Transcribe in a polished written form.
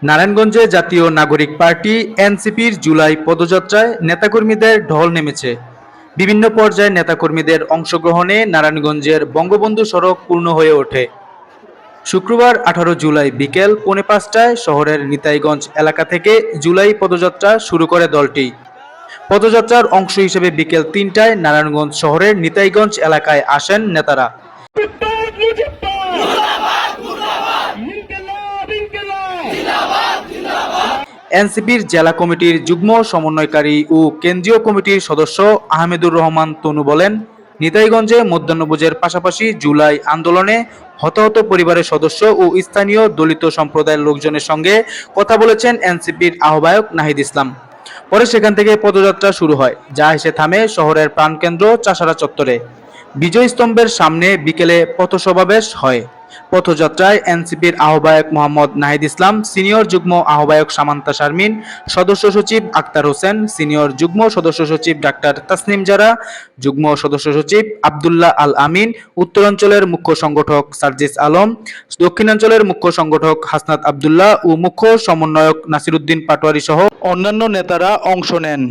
নারায়ণগঞ্জে জাতীয় নাগরিক পার্টি এনসিপির জুলাই পদযাত্রায় নেতাকর্মীদের ঢল নেমেছে। বিভিন্ন পর্যায়ে নেতাকর্মীদের অংশগ্রহণে নারায়ণগঞ্জের বঙ্গবন্ধু সড়ক পূর্ণ হয়ে ওঠে। শুক্রবার 18 জুলাই বিকেল 4:45টায় শহরের নিতাইগঞ্জ এলাকা থেকে জুলাই পদযাত্রা শুরু করে দলটি। পদযাত্রার অংশ হিসেবে বিকেল 3টায় নারায়ণগঞ্জ শহরের নিতাইগঞ্জ এলাকায় আসেন নেতারা। এনসিপির জেলা কমিটির যুগ্ম সমন্বয়কারী ও কেন্দ্রীয় কমিটির সদস্য আহমেদুর রহমান তনু বলেন, নিতাইগঞ্জে মধ্যাহ্নভোজের পাশাপাশি জুলাই আন্দোলনে হতাহত পরিবারের সদস্য ও স্থানীয় দলিত সম্প্রদায়ের লোকজনের সঙ্গে কথা বলেছেন এনসিপির আহ্বায়ক নাহিদ ইসলাম। পরে সেখান থেকে পদযাত্রা শুরু হয়, যা এসে থামে শহরের প্রাণকেন্দ্র চাষারা চত্বরে। বিজয় স্তম্ভের সামনে বিকেলে পথসমাবেশ হয়। পথযাত্রায় এনসিপির আহ্বায়ক মোহাম্মদ নাহিদ ইসলাম, সিনিয়র যুগ্ম আহ্বায়ক সামান্তা শারমিন, সদস্য সচিব আক্তার হোসেন, সিনিয়র যুগ্ম সদস্য সচিব ডাক্তার তাসনিম জারা, যুগ্ম সদস্য সচিব আব্দুল্লাহ আল আমিন, উত্তরাঞ্চলের মুখ্য সংগঠক সার্জিস আলম, দক্ষিণাঞ্চলের মুখ্য সংগঠক হাসনাত আব্দুল্লাহ ও মুখ্য সমন্বয়ক নাসিরউদ্দিন পাটোয়ারি সহ অন্যান্য নেতারা অংশ নেন।